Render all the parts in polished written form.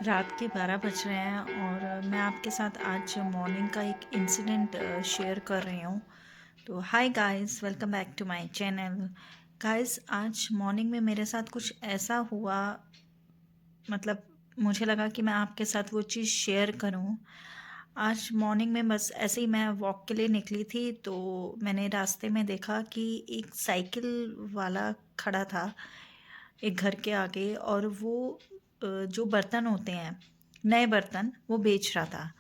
रात के 12 बज रहे हैं और मैं आपके साथ आज मॉर्निंग का एक इंसिडेंट शेयर कर रही हूँ। तो hi guys, welcome back to my channel. Guys, आज मॉर्निंग में मेरे साथ कुछ ऐसा हुआ, मतलब मुझे लगा कि मैं आपके साथ वो चीज़ शेयर करूँ। आज मॉर्निंग में बस ऐसे ही मैं वॉक के लिए निकली थी, तो मैंने रास्ते में देखा कि एक साइकिल वाला खड़ा था एक घर के आगे, और वो जो बर्तन होते हैं, नए बर्तन, वो बेच रहा था।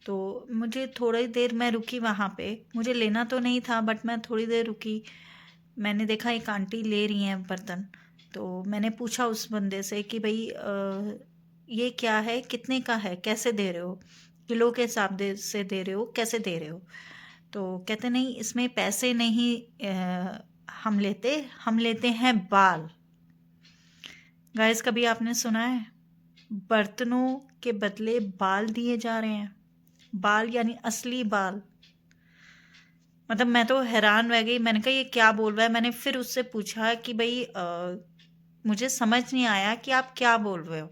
तो मुझे थोड़ी देर मैं रुकी वहाँ पे, मुझे लेना तो नहीं था बट मैं थोड़ी देर रुकी। मैंने देखा एक आंटी ले रही हैं बर्तन, तो मैंने पूछा उस बंदे से कि भाई ये क्या है, कितने का है, कैसे दे रहे हो, किलो के हिसाब से दे रहे हो, कैसे दे रहे हो? तो कहते नहीं, इसमें पैसे नहीं हम लेते हैं बाल। गाइस, कभी आपने सुना है बर्तनों के बदले बाल दिए जा रहे हैं? बाल यानी असली बाल। मतलब मैं तो हैरान रह गई, मैंने कहा ये क्या बोल रहा है। मैंने फिर उससे पूछा कि भाई मुझे समझ नहीं आया कि आप क्या बोल रहे हो।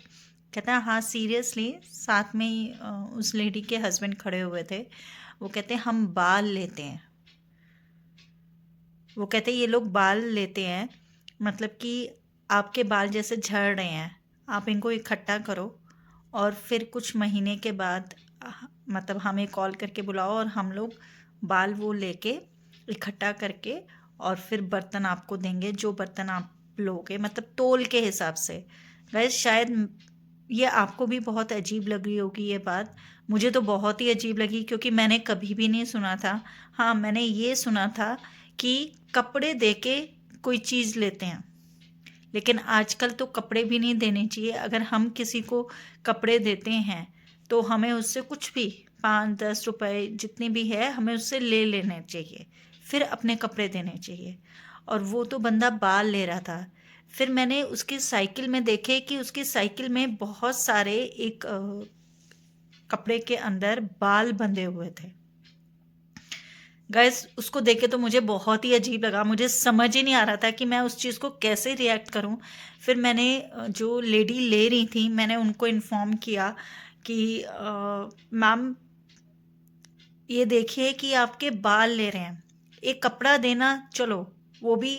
कहता है हाँ सीरियसली। साथ में ही उस लेडी के हस्बैंड खड़े हुए थे। वो कहते हैं हम बाल लेते हैं। वो कहते हैं ये लोग बाल लेते हैं, मतलब कि आपके बाल जैसे झड़ रहे हैं, आप इनको इकट्ठा करो और फिर कुछ महीने के बाद मतलब हमें कॉल करके बुलाओ और हम लोग बाल वो लेके इकट्ठा करके और फिर बर्तन आपको देंगे, जो बर्तन आप लोगे, मतलब तोल के हिसाब से। गाइस, शायद ये आपको भी बहुत अजीब लग रही होगी ये बात। मुझे तो बहुत ही अजीब लगी, क्योंकि मैंने कभी भी नहीं सुना था। हाँ, मैंने ये सुना था कि कपड़े देके कोई चीज़ लेते हैं, लेकिन आजकल तो कपड़े भी नहीं देने चाहिए। अगर हम किसी को कपड़े देते हैं तो हमें उससे कुछ भी 5-10 रुपए जितने भी है हमें उससे ले लेने चाहिए, फिर अपने कपड़े देने चाहिए। और वो तो बंदा बाल ले रहा था। फिर मैंने उसकी साइकिल में देखे कि उसकी साइकिल में बहुत सारे एक कपड़े के अंदर बाल बंधे हुए थे। गाइस, उसको देख के तो मुझे बहुत ही अजीब लगा, मुझे समझ ही नहीं आ रहा था कि मैं उस चीज़ को कैसे रिएक्ट करूं। फिर मैंने जो लेडी ले रही थी, मैंने उनको इन्फॉर्म किया कि मैम ये देखिए कि आपके बाल ले रहे हैं, एक कपड़ा देना चलो वो भी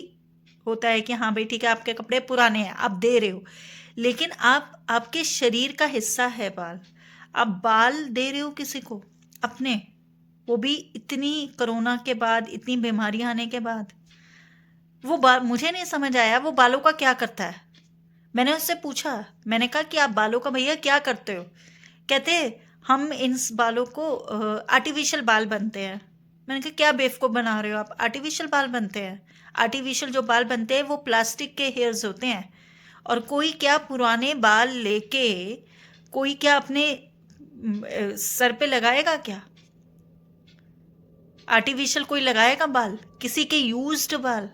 होता है कि हाँ भाई ठीक है, आपके कपड़े पुराने हैं आप दे रहे हो, लेकिन आप आपके शरीर का हिस्सा है बाल, आप बाल दे रहे हो किसी को अपने, वो भी इतनी कोरोना के बाद, इतनी बीमारियां आने के बाद। वो बाल मुझे नहीं समझ आया वो बालों का क्या करता है। मैंने उससे पूछा, मैंने कहा कि आप बालों का भैया क्या करते हो? कहते हम इन बालों को आर्टिफिशियल बाल बनते हैं। मैंने कहा क्या बेवकूफ़ बना रहे हो आप, आर्टिफिशियल बाल बनते हैं? आर्टिफिशियल जो बाल बनते हैं वो प्लास्टिक के हेयर्स होते हैं। और कोई क्या पुराने बाल लेके कोई क्या अपने सर पे लगाएगा क्या? आर्टिफिशियल कोई लगाएगा बाल, किसी के यूज्ड बाल?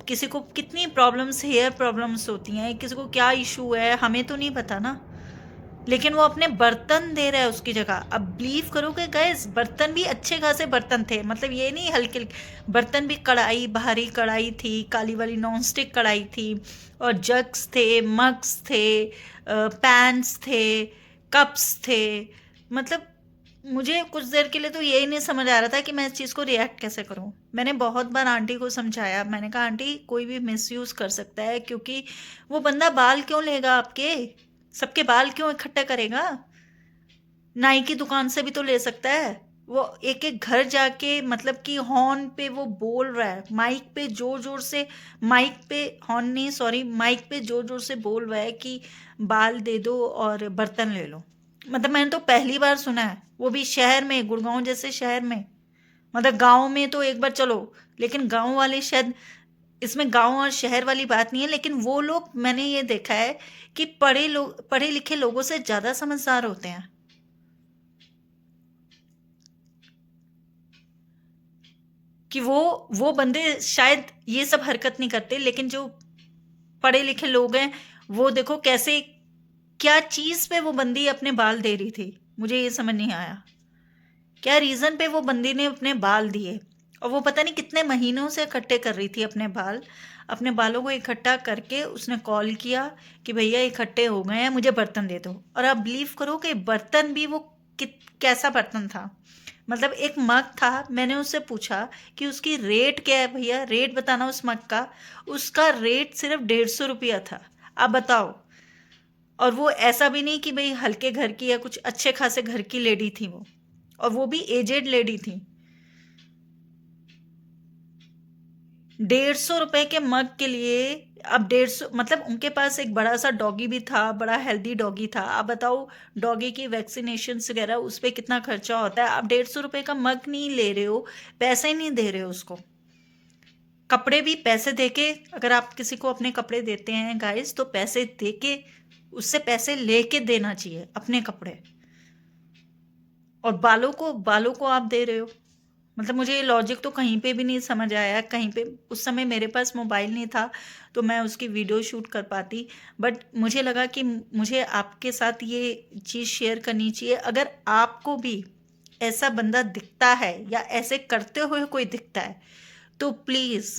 किसी को कितनी प्रॉब्लम्स, हेयर प्रॉब्लम्स होती हैं, किसी को क्या इशू है हमें तो नहीं पता ना। लेकिन वो अपने बर्तन दे रहा है उसकी जगह। अब बिलीव करोगे गैस, बर्तन भी अच्छे खासे बर्तन थे, मतलब ये नहीं हल्के बर्तन भी, कढ़ाई, भारी कढ़ाई थी, काली वाली नॉन स्टिक कढ़ाई थी, और जग्स थे, मग्स थे, पैन्स थे, कप्स थे। मतलब मुझे कुछ देर के लिए तो यही नहीं समझ आ रहा था कि मैं इस चीज़ को रिएक्ट कैसे करूं। मैंने बहुत बार आंटी को समझाया, मैंने कहा आंटी कोई भी मिसयूज़ कर सकता है, क्योंकि वो बंदा बाल क्यों लेगा आपके, सबके बाल क्यों इकट्ठा करेगा? नाई की दुकान से भी तो ले सकता है। वो एक एक घर जाके, मतलब कि हॉर्न पे वो बोल रहा है, माइक पे जोर जोर से, माइक पे, हॉर्न नहीं सॉरी, माइक पे जोर जोर से बोल रहा है कि बाल दे दो और बर्तन ले लो। मतलब मैंने तो पहली बार सुना है, वो भी शहर में, गुड़गांव जैसे शहर में। मतलब गांव में तो एक बार चलो, लेकिन गांव वाले शायद, इसमें गांव और शहर वाली बात नहीं है, लेकिन वो लोग, मैंने ये देखा है कि पढ़े लिखे लोगों से ज्यादा समझदार होते हैं। कि वो बंदे शायद ये सब हरकत नहीं करते, लेकिन जो पढ़े लिखे लोग हैं, वो देखो कैसे, क्या चीज पे वो बंदी अपने बाल दे रही थी, मुझे ये समझ नहीं आया। क्या रीजन पे वो बंदी ने अपने बाल दिए? और वो पता नहीं कितने महीनों से इकट्ठे कर रही थी अपने बाल। अपने बालों को इकट्ठा करके उसने कॉल किया कि भैया इकट्ठे हो गए हैं, मुझे बर्तन दे दो। और आप बिलीव करो कि बर्तन भी वो कैसा बर्तन था, मतलब एक मग था। मैंने उससे पूछा कि उसकी रेट क्या है भैया, रेट बताना उस मग का। उसका रेट सिर्फ 150 रुपया था। आप बताओ। और वो ऐसा भी नहीं कि भाई हल्के घर की या कुछ, अच्छे खासे घर की लेडी थी वो, और वो भी एजेड लेडी थी। 150 रुपए के मग के लिए। अब 150, मतलब उनके पास एक बड़ा सा डॉगी भी था, बड़ा हेल्दी डॉगी था। आप बताओ डॉगी की वैक्सीनेशन वगैरह उस पर कितना खर्चा होता है। आप 150 रुपए का मग नहीं ले रहे हो, पैसे नहीं दे रहे हो उसको। कपड़े भी पैसे देके, अगर आप किसी को अपने कपड़े देते हैं गाइस, तो पैसे देके, उससे पैसे लेके देना चाहिए अपने कपड़े। और बालों को आप दे रहे हो। मतलब मुझे ये लॉजिक तो कहीं पे भी नहीं समझ आया। कहीं पे उस समय मेरे पास मोबाइल नहीं था तो मैं उसकी वीडियो शूट कर पाती, बट मुझे लगा कि मुझे आपके साथ ये चीज़ शेयर करनी चाहिए। अगर आपको भी ऐसा बंदा दिखता है या ऐसे करते हुए कोई दिखता है, तो प्लीज़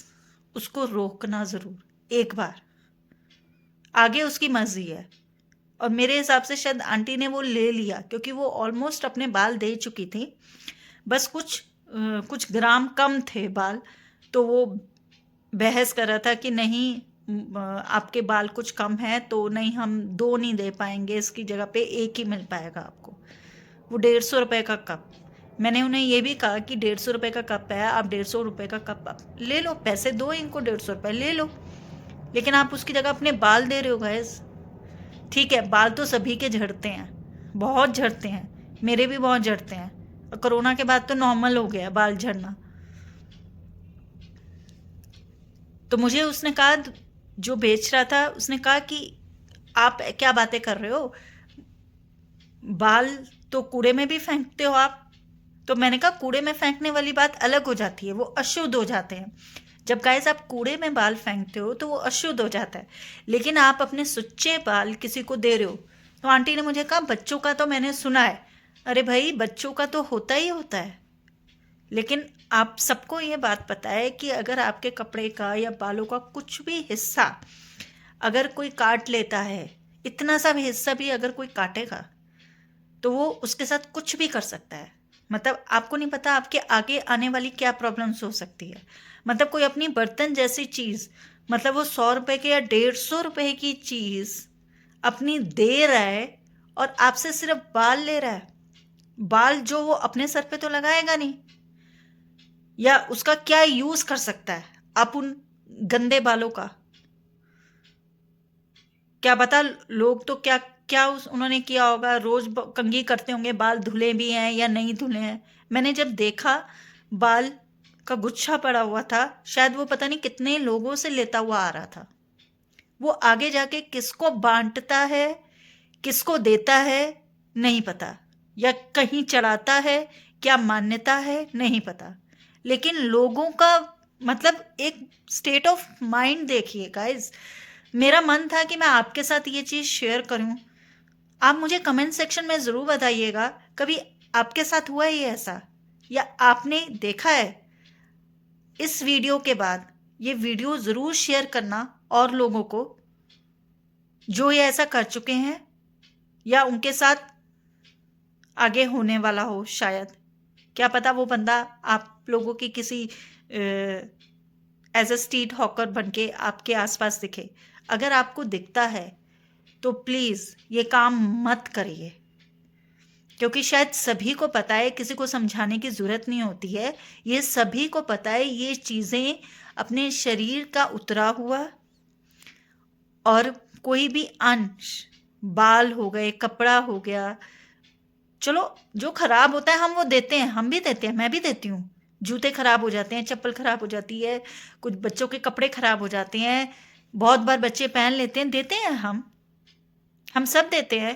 उसको रोकना ज़रूर एक बार। आगे उसकी मर्जी है। और मेरे हिसाब से शायद आंटी ने वो ले लिया, क्योंकि वो ऑलमोस्ट अपने बाल दे चुकी थी। बस कुछ ग्राम कम थे बाल। तो वो बहस कर रहा था कि नहीं, आपके बाल कुछ कम है तो नहीं, हम दो नहीं दे पाएंगे, इसकी जगह पे एक ही मिल पाएगा आपको। वो 150 रुपए का कप। मैंने उन्हें ये भी कहा कि 150 रुपए का कप है, आप 150 रुपए का कप आप ले लो, पैसे दो इनको, 150 रुपए ले लो। लेकिन आप उसकी जगह अपने बाल दे रहे हो गैस। ठीक है, बाल तो सभी के झड़ते हैं, बहुत झड़ते हैं, मेरे भी बहुत झड़ते हैं। और कोरोना के बाद तो नॉर्मल हो गया बाल झड़ना। तो मुझे उसने कहा, जो बेच रहा था उसने कहा कि आप क्या बातें कर रहे हो, बाल तो कूड़े में भी फेंकते हो आप। तो मैंने कहा कूड़े में फेंकने वाली बात अलग हो जाती है, वो अशुद्ध हो जाते हैं। जब गाइस आप कूड़े में बाल फेंकते हो तो वो अशुद्ध हो जाता है। लेकिन आप अपने सुच्चे बाल किसी को दे रहे हो। तो आंटी ने मुझे कहा बच्चों का तो मैंने सुना है। अरे भाई, बच्चों का तो होता ही होता है। लेकिन आप सबको ये बात पता है कि अगर आपके कपड़े का या बालों का कुछ भी हिस्सा अगर कोई काट लेता है, इतना सा भी हिस्सा भी अगर कोई काटेगा, तो वो उसके साथ कुछ भी कर सकता है। मतलब आपको नहीं पता आपके आगे आने वाली क्या प्रॉब्लम्स हो सकती है। मतलब कोई अपनी बर्तन जैसी चीज़, मतलब वो 100 रुपए की या 150 रुपए की चीज़ अपनी दे रहा है, और आपसे सिर्फ बाल ले रहा है। बाल जो वो अपने सर पे तो लगाएगा नहीं, या उसका क्या यूज कर सकता है आप उन गंदे बालों का। क्या पता लोग तो क्या क्या उन्होंने किया होगा, रोज कंघी करते होंगे, बाल धुले भी हैं या नहीं धुले हैं। मैंने जब देखा बाल का गुच्छा पड़ा हुआ था, शायद वो पता नहीं कितने लोगों से लेता हुआ आ रहा था। वो आगे जाके किसको बांटता है, किसको देता है, नहीं पता, या कहीं चढ़ाता है, क्या मान्यता है, नहीं पता। लेकिन लोगों का, मतलब एक स्टेट ऑफ माइंड देखिए गाइस। मेरा मन था कि मैं आपके साथ ये चीज़ शेयर करूं। आप मुझे कमेंट सेक्शन में ज़रूर बताइएगा, कभी आपके साथ हुआ है ये ऐसा, या आपने देखा है। इस वीडियो के बाद ये वीडियो ज़रूर शेयर करना और लोगों को जो ये ऐसा कर चुके हैं, या उनके साथ आगे होने वाला हो शायद। क्या पता वो बंदा आप लोगों की किसी एज अ स्ट्रीट हॉकर बन के आपके आसपास दिखे। अगर आपको दिखता है तो प्लीज़ ये काम मत करिए, क्योंकि शायद सभी को पता है, किसी को समझाने की ज़रूरत नहीं होती है। ये सभी को पता है ये चीज़ें अपने शरीर का उतरा हुआ, और कोई भी अंश, बाल हो गए, कपड़ा हो गया, चलो जो खराब होता है हम वो देते हैं, हम भी देते हैं, मैं भी देती हूँ। जूते खराब हो जाते हैं, चप्पल खराब हो जाती है, कुछ बच्चों के कपड़े खराब हो जाते हैं, बहुत बार बच्चे पहन लेते हैं, देते हैं हम सब देते हैं।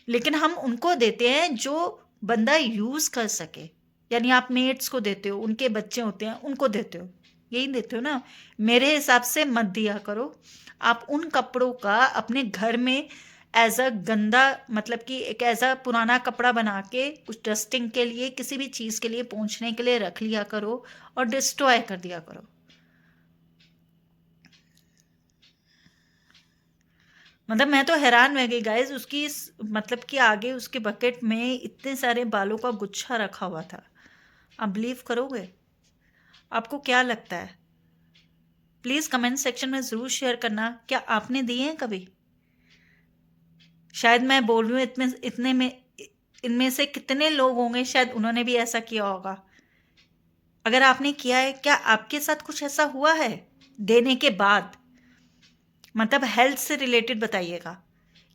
लेकिन हम उनको देते हैं जो बंदा यूज कर सके। यानी आप मेट्स को देते हो, उनके बच्चे होते हैं उनको देते हो, यही देते हो ना। मेरे हिसाब से मत दिया करो। आप उन कपड़ों का अपने घर में एज अ गंदा, मतलब कि एक ऐसा पुराना कपड़ा बना के कुछ डस्टिंग के लिए, किसी भी चीज़ के लिए, पोंछने के लिए रख लिया करो और डिस्ट्रॉय कर दिया करो। मतलब मैं तो हैरान रह गई गाइस, उसकी मतलब कि आगे उसके बकेट में इतने सारे बालों का गुच्छा रखा हुआ था। आप बिलीव करोगे? आपको क्या लगता है? प्लीज़ कमेंट सेक्शन में ज़रूर शेयर करना, क्या आपने दिए हैं कभी? शायद मैं बोल रही हूँ इतने में, इनमें से कितने लोग होंगे शायद उन्होंने भी ऐसा किया होगा। अगर आपने किया है, क्या आपके साथ कुछ ऐसा हुआ है देने के बाद? मतलब हेल्थ से रिलेटेड बताइएगा,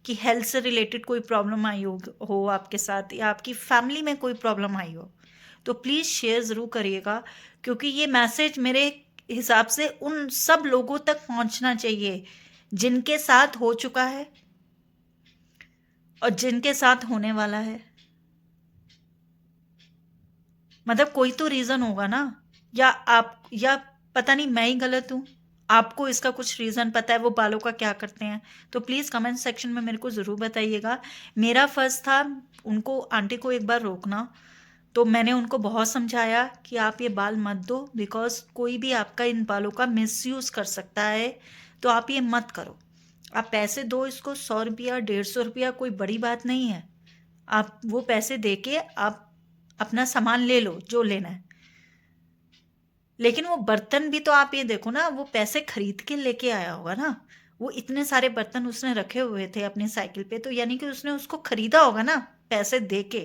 कि हेल्थ से रिलेटेड कोई प्रॉब्लम आई हो आपके साथ, या आपकी फैमिली में कोई प्रॉब्लम आई हो, तो प्लीज़ शेयर ज़रूर करिएगा, क्योंकि ये मैसेज मेरे हिसाब से उन सब लोगों तक पहुंचना चाहिए जिनके साथ हो चुका है और जिनके साथ होने वाला है। मतलब कोई तो रीज़न होगा ना, या पता नहीं मैं ही गलत हूँ, आपको इसका कुछ रीज़न पता है वो बालों का क्या करते हैं, तो प्लीज़ कमेंट सेक्शन में मेरे को ज़रूर बताइएगा। मेरा फ़र्ज़ था उनको, आंटी को एक बार रोकना, तो मैंने उनको बहुत समझाया कि आप ये बाल मत दो, बिकॉज़ कोई भी आपका इन बालों का मिसयूज़ कर सकता है, तो आप ये मत करो। आप पैसे दो इसको, 100 रुपया 150 रुपया कोई बड़ी बात नहीं है। आप वो पैसे दे के आप अपना सामान ले लो जो लेना है। लेकिन वो बर्तन भी तो आप ये देखो ना, वो पैसे खरीद के लेके आया होगा ना। वो इतने सारे बर्तन उसने रखे हुए थे अपनी साइकिल पे, तो यानी कि उसने उसको खरीदा होगा ना पैसे दे के।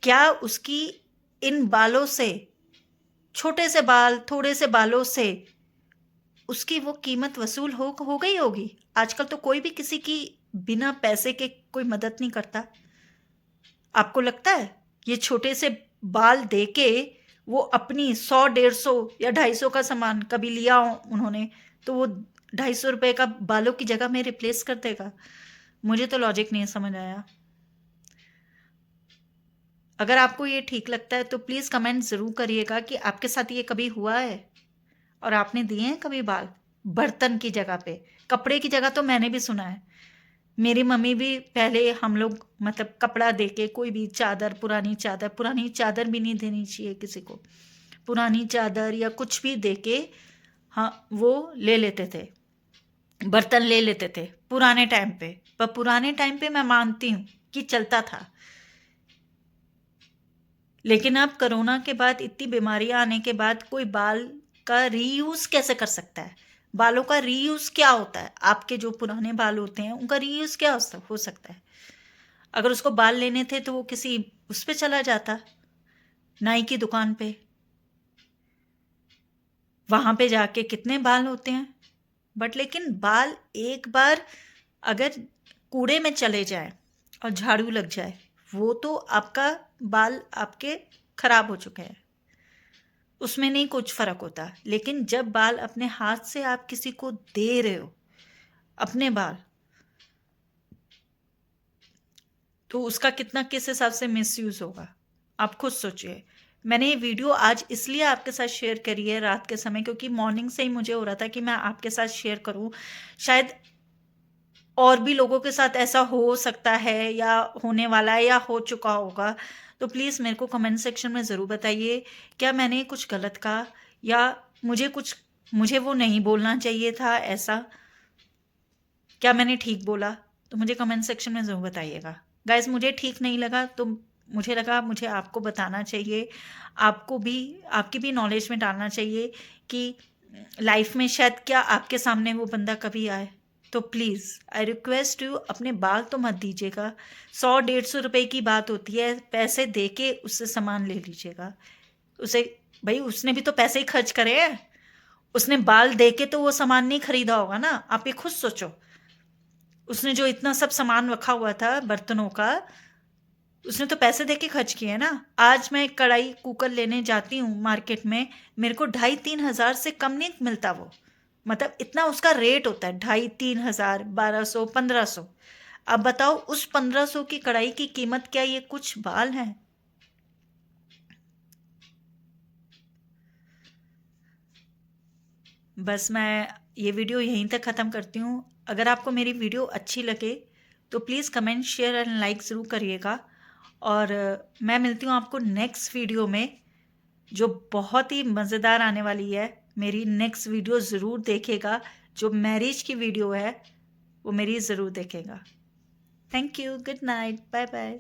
क्या उसकी इन बालों से, छोटे से बाल, थोड़े से बालों से उसकी वो कीमत वसूल हो गई होगी? आजकल तो कोई भी किसी की बिना पैसे के कोई मदद नहीं करता। आपको लगता है ये छोटे से बाल दे के वो अपनी 100 150 या 250 का सामान कभी लिया हो उन्होंने, तो वो 250 रुपए का बालों की जगह में रिप्लेस कर देगा? मुझे तो लॉजिक नहीं समझ आया। अगर आपको ये ठीक लगता है तो प्लीज़ कमेंट ज़रूर करिएगा कि आपके साथ ये कभी हुआ है और आपने दिए हैं कभी बाल बर्तन की जगह पे। कपड़े की जगह तो मैंने भी सुना है। मेरी मम्मी भी पहले, हम लोग मतलब कपड़ा दे के, कोई भी चादर, पुरानी चादर भी नहीं देनी चाहिए किसी को, पुरानी चादर या कुछ भी दे के, हाँ, वो ले लेते थे, बर्तन ले लेते थे पुराने टाइम पे। पर पुराने टाइम पे मैं मानती हूँ कि चलता था, लेकिन अब कोरोना के बाद, इतनी बीमारियां आने के बाद, कोई बाल का रीयूज कैसे कर सकता है? बालों का रीयूज क्या होता है? आपके जो पुराने बाल होते हैं उनका रीयूज क्या हो सकता है? अगर उसको बाल लेने थे तो वो किसी उस पे चला जाता, नाई की दुकान पे, वहां पे जाके कितने बाल होते हैं। बट लेकिन बाल एक बार अगर कूड़े में चले जाए और झाड़ू लग जाए, वो तो आपका बाल आपके खराब हो चुके हैं, उसमें नहीं कुछ फर्क होता। लेकिन जब बाल अपने हाथ से आप किसी को दे रहे हो, अपने बाल, तो उसका कितना किस हिसाब से मिसयूज होगा, आप खुद सोचिए। मैंने ये वीडियो आज इसलिए आपके साथ शेयर करी है रात के समय, क्योंकि मॉर्निंग से ही मुझे हो रहा था कि मैं आपके साथ शेयर करूं। शायद और भी लोगों के साथ ऐसा हो सकता है, या होने वाला है, या हो चुका होगा। तो प्लीज़ मेरे को कमेंट सेक्शन में ज़रूर बताइए, क्या मैंने कुछ गलत कहा, या मुझे वो नहीं बोलना चाहिए था ऐसा? क्या मैंने ठीक बोला? तो मुझे कमेंट सेक्शन में ज़रूर बताइएगा। गाइज़, मुझे ठीक नहीं लगा तो मुझे लगा मुझे आपको बताना चाहिए, आपको भी, आपकी भी नॉलेज में डालना चाहिए कि लाइफ में शायद क्या आपके सामने वो बंदा कभी आए। तो प्लीज़ आई रिक्वेस्ट यू, अपने बाल तो मत दीजिएगा। 100 150 रुपए की बात होती है, पैसे दे के उससे सामान ले लीजिएगा। उसे, भाई उसने भी तो पैसे ही खर्च करे हैं, उसने बाल दे के तो वो सामान नहीं खरीदा होगा ना। आप ये खुद सोचो, उसने जो इतना सब सामान रखा हुआ था बर्तनों का, उसने तो पैसे देके खर्च किए हैं ना। आज मैं कढ़ाई कुकर लेने जाती हूँ मार्केट में, मेरे को 2,500-3,000 से कम नहीं मिलता वो। मतलब इतना उसका रेट होता है, 2,500-3,000, 1,200, 1,500। अब बताओ उस 1,500 की कढ़ाई की कीमत क्या ये कुछ बाल हैं? बस मैं ये वीडियो यहीं तक ख़त्म करती हूँ। अगर आपको मेरी वीडियो अच्छी लगे तो please comment, share and like ज़रूर करिएगा। और मैं मिलती हूँ आपको नेक्स्ट वीडियो में, जो बहुत ही मज़ेदार आने वाली है। मेरी नेक्स्ट वीडियो ज़रूर देखेगा, जो मैरिज की वीडियो है वो मेरी ज़रूर देखेगा। Thank you, good night, bye bye.